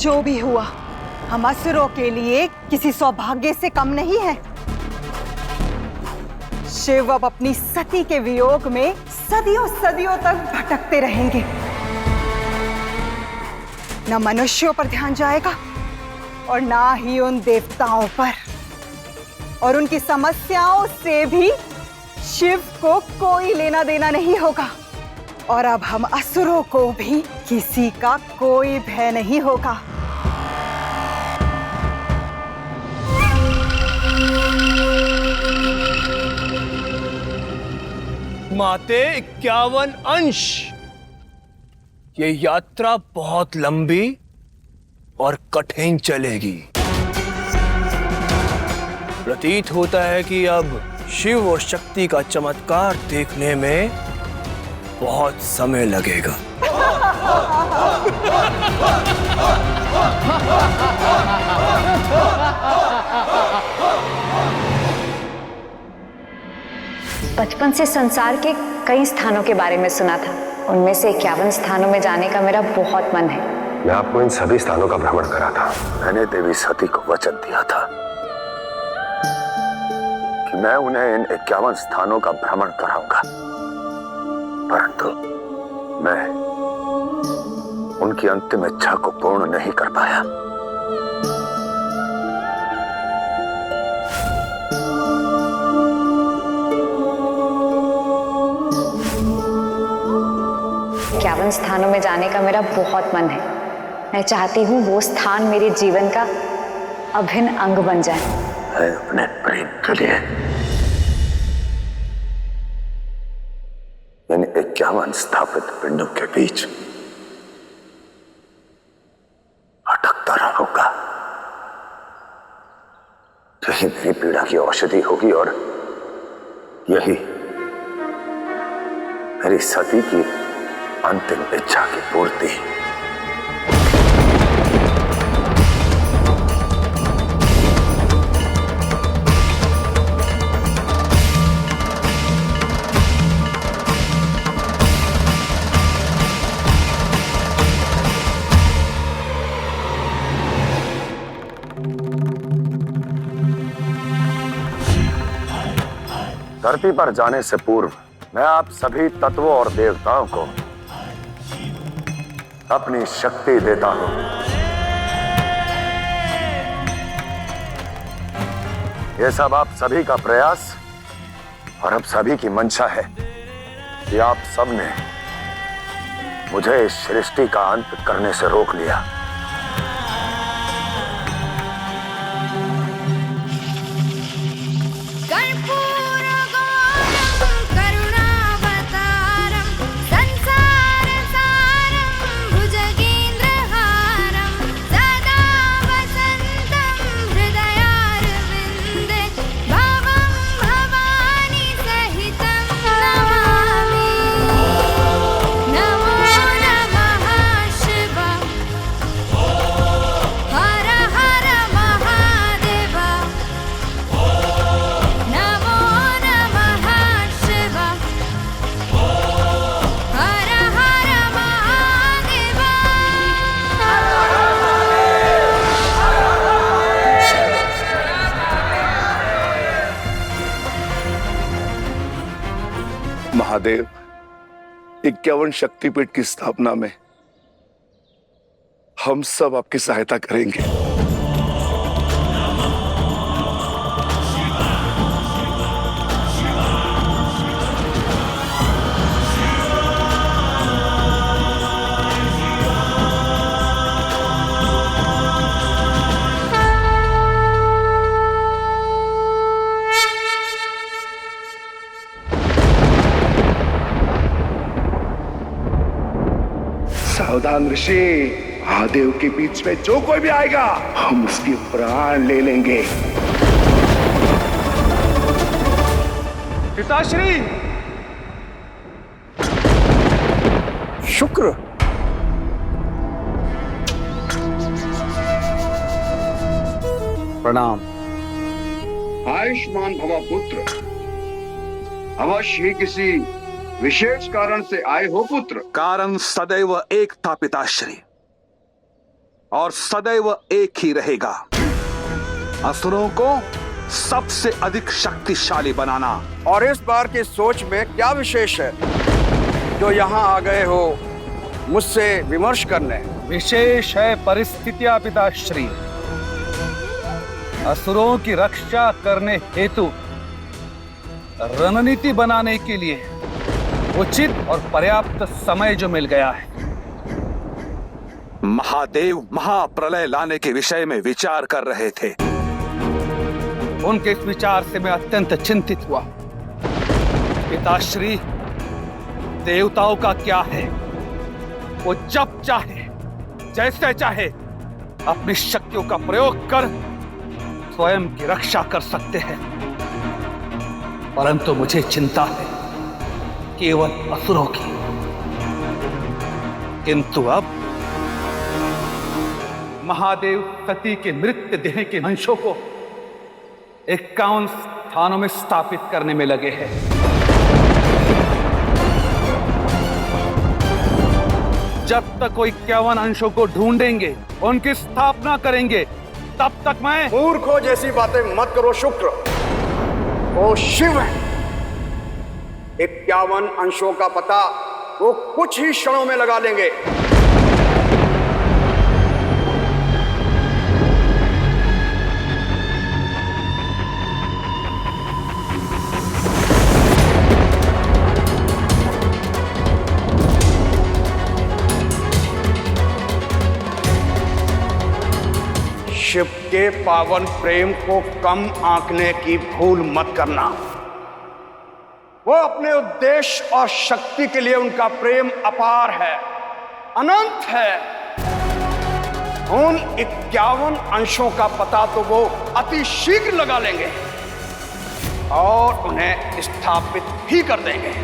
जो भी हुआ, हम असुरों के लिए किसी सौभाग्य से कम नहीं है। शिव अब अपनी सती के वियोग में सदियों सदियों तक भटकते रहेंगे। न मनुष्यों पर ध्यान जाएगा और ना ही उन देवताओं पर, और उनकी समस्याओं से भी शिव को कोई लेना देना नहीं होगा। और अब हम असुरों को भी किसी का कोई भय नहीं होगा। माते 51 अंश। ये यात्रा बहुत लंबी और कठिन चलेगी। प्रतीत होता है कि अब शिव और शक्ति का चमत्कार देखने में बहुत समय लगेगा। बचपन से संसार के कई स्थानों के बारे में सुना था, उनमें से 51 स्थानों में जाने का मेरा बहुत मन है। मैं आपको इन सभी स्थानों का भ्रमण करा था। मैंने देवी सती को वचन दिया था कि मैं उन्हें इन 51 स्थानों का भ्रमण कराऊंगा, परंतु मैं उनकी अंतिम इच्छा को पूर्ण नहीं कर पाया। स्थानों में जाने का मेरा बहुत मन है। मैं चाहती हूँ वो स्थान मेरे जीवन का अभिन्न अंग बन जाए। मैं अपने प्रेम के लिए इन 51 स्थापित पिंडों के बीच अटकता रहूंगा। यही मेरी पीड़ा की औषधि होगी और यही मेरी सती की अंतिम इच्छा की पूर्ति। धरती पर जाने से पूर्व मैं आप सभी तत्वों और देवताओं को अपनी शक्ति देता हूं। यह सब आप सभी का प्रयास और अब सभी की मंशा है कि आप सबने मुझे इस सृष्टि का अंत करने से रोक लिया। महादेव, 51 शक्तिपीठ की स्थापना में हम सब आपकी सहायता करेंगे। सावधान ऋषि, महादेव के बीच में जो कोई भी आएगा हम उसके प्राण ले लेंगे। पिताश्री, शुक्र। प्रणाम। आयुष्मान भवा पुत्र। अवश्य ही किसी विशेष कारण से आए हो पुत्र? कारण सदैव एक था पिताश्री, और सदैव एक ही रहेगा, असुरों को सबसे अधिक शक्तिशाली बनाना। और इस बार की सोच में क्या विशेष है जो यहाँ आ गए हो मुझसे विमर्श करने? विशेष है परिस्थितियां पिताश्री। असुरों की रक्षा करने हेतु रणनीति बनाने के लिए उचित और पर्याप्त समय जो मिल गया है। महादेव महाप्रलय लाने के विषय में विचार कर रहे थे। उनके इस विचार से मैं अत्यंत चिंतित हुआ। पिताश्री, देवताओं का क्या है, वो जब चाहे जैसे चाहे अपनी शक्तियों का प्रयोग कर स्वयं की रक्षा कर सकते हैं, परंतु मुझे चिंता है केवल असुरों की। किंतु अब महादेव सती के मृत देह के अंशों को 51 स्थानों में स्थापित करने में लगे हैं। जब तक वो 51 अंशों को ढूंढेंगे, उनकी स्थापना करेंगे, तब तक मैं मूर्खों जैसी बातें मत करो शुक्र। वो शिव है। 51 अंशों का पता वो कुछ ही क्षणों में लगा लेंगे। शिव के पावन प्रेम को कम आंकने की भूल मत करना। वो अपने उद्देश्य और शक्ति के लिए उनका प्रेम अपार है, अनंत है। उन 51 अंशों का पता तो वो अति शीघ्र लगा लेंगे और उन्हें स्थापित भी कर देंगे।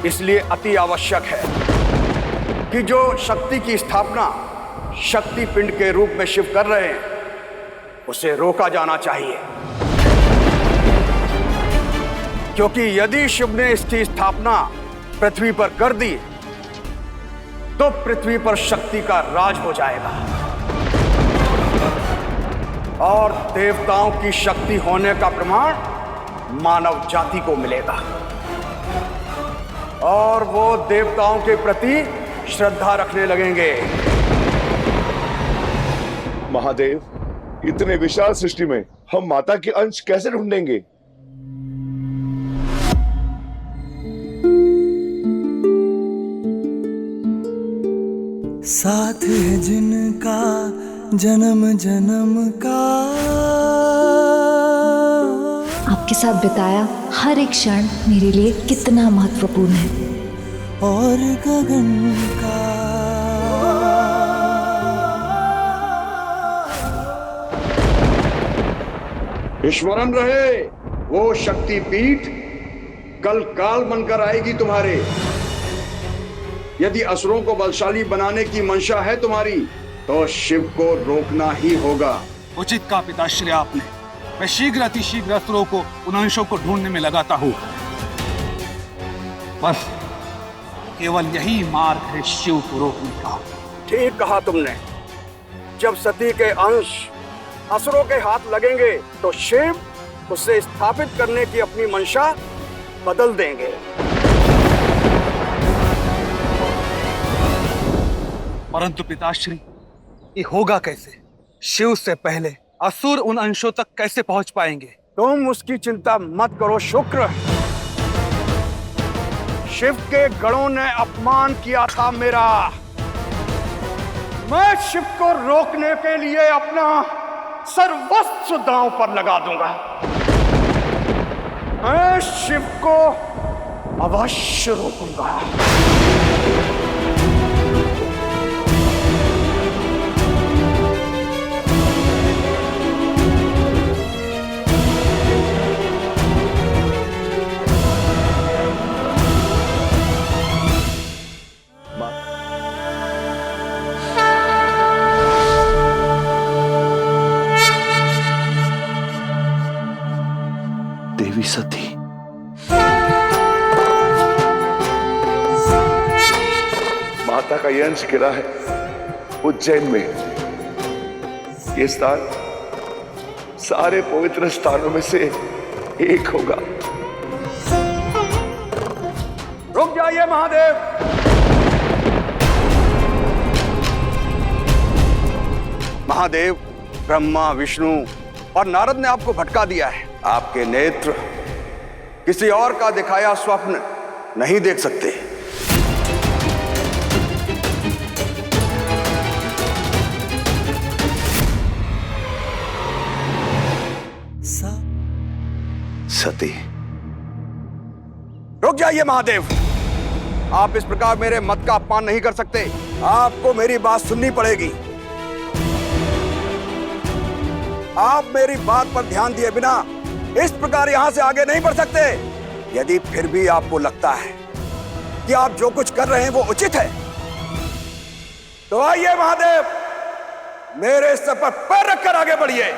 इसलिए अति आवश्यक है कि जो शक्ति की स्थापना शक्ति पिंड के रूप में शिव कर रहे हैं, उसे रोका जाना चाहिए। क्योंकि यदि शिव ने इसकी स्थापना पृथ्वी पर कर दी तो पृथ्वी पर शक्ति का राज हो जाएगा और देवताओं की शक्ति होने का प्रमाण मानव जाति को मिलेगा और वो देवताओं के प्रति श्रद्धा रखने लगेंगे। महादेव, इतने विशाल सृष्टि में हम माता के अंश कैसे ढूंढेंगे? साथ है जिनका जन्म जन्म का, आपके साथ बिताया हर एक क्षण मेरे लिए कितना महत्वपूर्ण है। और गगन का स्मरण रहे, वो शक्ति पीठ कल काल बनकर आएगी तुम्हारे। यदि असुरों को बलशाली बनाने की मंशा है तुम्हारी तो शिव को रोकना ही होगा। उचित कहा पिताश्री आपने। मैं शीघ्र अति शीघ्र असुरों को उन अंशों को ढूंढने में लगाता हूं। बस केवल यही मार्ग है शिव को रोकने का। ठीक कहा तुमने। जब सती के अंश असुरों के हाथ लगेंगे तो शिव उसे स्थापित करने की अपनी मंशा बदल देंगे। परंतु पिताश्री, ये होगा कैसे? शिव से पहले असुर उन अंशों तक कैसे पहुंच पाएंगे? तुम उसकी चिंता मत करो शुक्र। शिव के गणों ने अपमान किया था मेरा। मैं शिव को रोकने के लिए अपना सर्वस्व दांव पर लगा दूंगा। मैं शिव को अवश्य रोकूंगा। देवी सती, माता का ये अंश गिरा है उज्जैन में। ये स्थान सारे पवित्र स्थानों में से एक होगा। रुक जाइए महादेव। महादेव, ब्रह्मा, विष्णु और नारद ने आपको भटका दिया है। आपके नेत्र किसी और का दिखाया स्वप्न नहीं देख सकते। सती। रुक जाइए महादेव, आप इस प्रकार मेरे मत का अपमान नहीं कर सकते। आपको मेरी बात सुननी पड़ेगी। आप मेरी बात पर ध्यान दिए बिना इस प्रकार यहां से आगे नहीं बढ़ सकते। यदि फिर भी आपको लगता है कि आप जो कुछ कर रहे हैं वो उचित है, तो आइए महादेव, मेरे सर पर पैर रखकर आगे बढ़िए।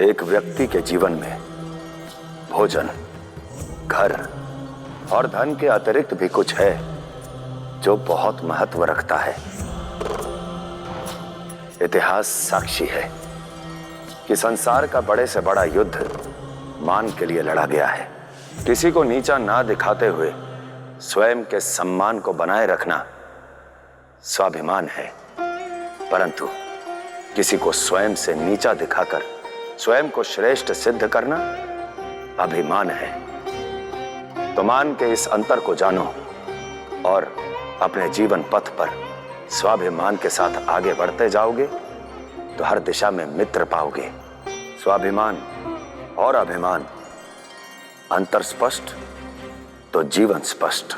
एक व्यक्ति के जीवन में भोजन, घर और धन के अतिरिक्त भी कुछ है जो बहुत महत्व रखता है। इतिहास साक्षी है कि संसार का बड़े से बड़ा युद्ध मान के लिए लड़ा गया है। किसी को नीचा ना दिखाते हुए स्वयं के सम्मान को बनाए रखना स्वाभिमान है, परंतु किसी को स्वयं से नीचा दिखाकर स्वयं को श्रेष्ठ सिद्ध करना अभिमान है। तो मान के इस अंतर को जानो और अपने जीवन पथ पर स्वाभिमान के साथ आगे बढ़ते जाओगे तो हर दिशा में मित्र पाओगे। स्वाभिमान और अभिमान, अंतर स्पष्ट तो जीवन स्पष्ट।